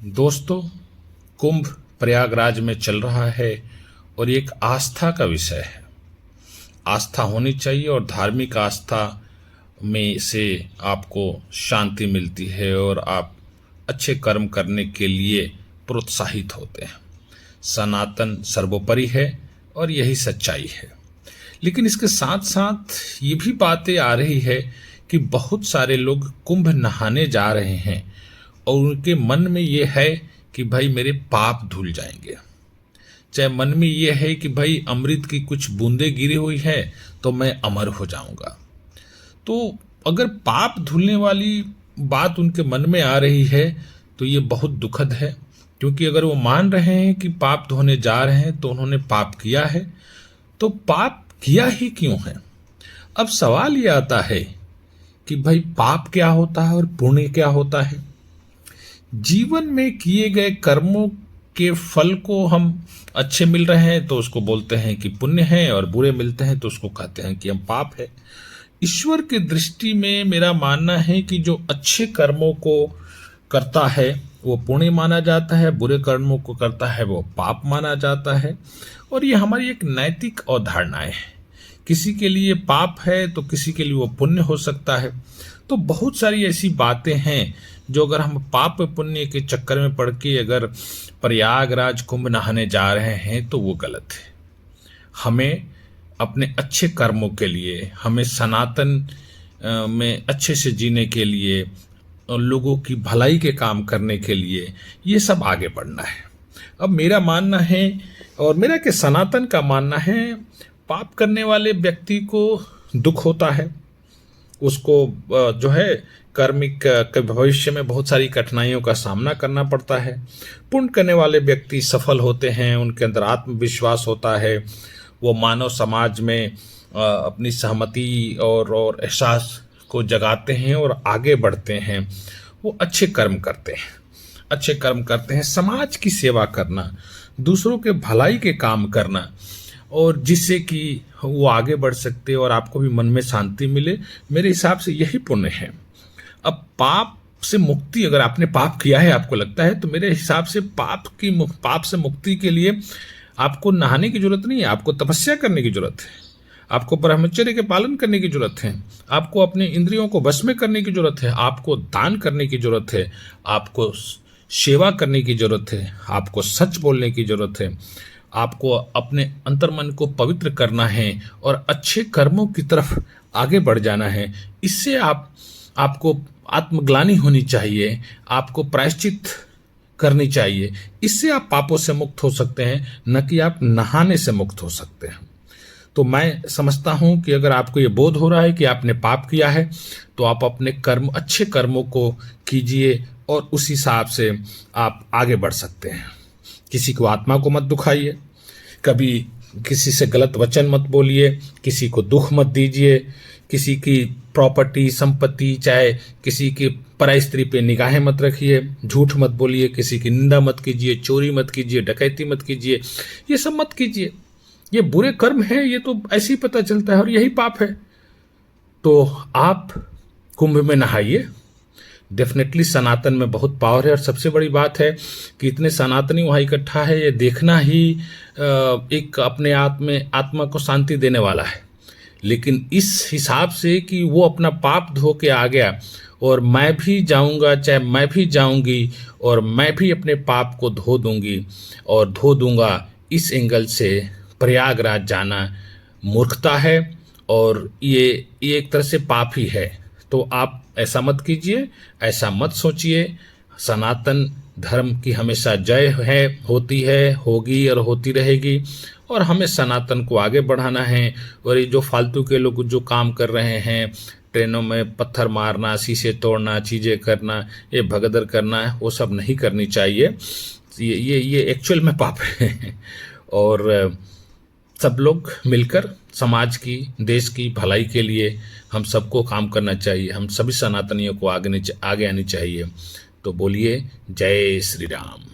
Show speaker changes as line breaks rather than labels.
दोस्तों, कुंभ प्रयागराज में चल रहा है और ये एक आस्था का विषय है। आस्था होनी चाहिए और धार्मिक आस्था में से आपको शांति मिलती है और आप अच्छे कर्म करने के लिए प्रोत्साहित होते हैं। सनातन सर्वोपरि है और यही सच्चाई है। लेकिन इसके साथ साथ ये भी बातें आ रही है कि बहुत सारे लोग कुंभ नहाने जा रहे हैं और उनके मन में ये है कि भाई मेरे पाप धुल जाएंगे। चाहे मन में ये है कि भाई अमृत की कुछ बूंदें गिरी हुई है तो मैं अमर हो जाऊंगा। तो अगर पाप धुलने वाली बात उनके मन में आ रही है तो ये बहुत दुखद है, क्योंकि अगर वो मान रहे हैं कि पाप धोने जा रहे हैं तो उन्होंने पाप किया है। तो पाप किया ही क्यों है? अब सवाल ये आता है कि भाई पाप क्या होता है और पुण्य क्या होता है। जीवन में किए गए कर्मों के फल को हम अच्छे मिल रहे हैं तो उसको बोलते हैं कि पुण्य है, और बुरे मिलते हैं तो उसको कहते हैं कि हम पाप है। ईश्वर की दृष्टि में मेरा मानना है कि जो अच्छे कर्मों को करता है वो पुण्य माना जाता है, बुरे कर्मों को करता है वो पाप माना जाता है। और ये हमारी एक नैतिक अवधारणाएं है। किसी के लिए पाप है तो किसी के लिए वो पुण्य हो सकता है। तो बहुत सारी ऐसी बातें हैं जो अगर हम पाप पुण्य के चक्कर में पड़ के अगर प्रयागराज कुंभ नहाने जा रहे हैं तो वो गलत है। हमें अपने अच्छे कर्मों के लिए, हमें सनातन में अच्छे से जीने के लिए और लोगों की भलाई के काम करने के लिए ये सब आगे बढ़ना है। अब मेरा मानना है और मेरा के सनातन का मानना है, पाप करने वाले व्यक्ति को दुख होता है, उसको जो है कर्मिक भविष्य में बहुत सारी कठिनाइयों का सामना करना पड़ता है। पुण्य करने वाले व्यक्ति सफल होते हैं, उनके अंदर आत्मविश्वास होता है, वो मानव समाज में अपनी सहमति और एहसास को जगाते हैं और आगे बढ़ते हैं। वो अच्छे कर्म करते हैं, अच्छे कर्म करते हैं। समाज की सेवा करना, दूसरों के भलाई के काम करना, और जिससे कि वो आगे बढ़ सकते और आपको भी मन में शांति मिले, मेरे हिसाब से यही पुण्य है। अब पाप से मुक्ति, अगर आपने पाप किया है आपको लगता है, तो मेरे हिसाब से पाप से मुक्ति के लिए आपको नहाने की जरूरत नहीं है, आपको तपस्या करने की जरूरत है, आपको ब्रह्मचर्य के पालन करने की जरूरत है, आपको अपने इंद्रियों को वश में करने की जरूरत है, आपको दान करने की जरूरत है, आपको सेवा करने की जरूरत है, आपको सच बोलने की जरूरत है, आपको अपने अंतर्मन को पवित्र करना है और अच्छे कर्मों की तरफ आगे बढ़ जाना है। इससे आपको आत्मग्लानि होनी चाहिए, आपको प्रायश्चित करनी चाहिए। इससे आप पापों से मुक्त हो सकते हैं, न कि आप नहाने से मुक्त हो सकते हैं। तो मैं समझता हूं कि अगर आपको ये बोध हो रहा है कि आपने पाप किया है तो आप अपने अच्छे कर्मों को कीजिए और उस हिसाब से आप आगे बढ़ सकते हैं। किसी को आत्मा को मत दुखाइए, कभी किसी से गलत वचन मत बोलिए, किसी को दुख मत दीजिए, किसी की प्रॉपर्टी संपत्ति, चाहे किसी की पराई स्त्री पे निगाहें मत रखिए, झूठ मत बोलिए, किसी की निंदा मत कीजिए, चोरी मत कीजिए, डकैती मत कीजिए, ये सब मत कीजिए। ये बुरे कर्म है, ये तो ऐसे ही पता चलता है और यही पाप है। तो आप कुंभ में नहाइए। डेफिनेटली सनातन में बहुत पावर है और सबसे बड़ी बात है कि इतने सनातनी वहाँ इकट्ठा है, ये देखना ही एक अपने आप में आत्मा को शांति देने वाला है। लेकिन इस हिसाब से कि वो अपना पाप धो के आ गया और मैं भी जाऊंगा, चाहे मैं भी जाऊंगी और मैं भी अपने पाप को धो दूंगी और धो दूंगा, इस एंगल से प्रयागराज जाना मूर्खता है और ये एक तरह से पाप ही है। तो आप ऐसा मत कीजिए, ऐसा मत सोचिए। सनातन धर्म की हमेशा जय है, होती है, होगी और होती रहेगी, और हमें सनातन को आगे बढ़ाना है। और ये जो फालतू के लोग जो काम कर रहे हैं, ट्रेनों में पत्थर मारना, शीशे तोड़ना, चीज़ें करना, ये भगदड़ करना, वो सब नहीं करनी चाहिए। ये एक्चुअल में पाप है। और सब लोग मिलकर समाज की, देश की भलाई के लिए हम सबको काम करना चाहिए। हम सभी सनातनियों को आगे आनी चाहिए। तो बोलिए जय श्री राम।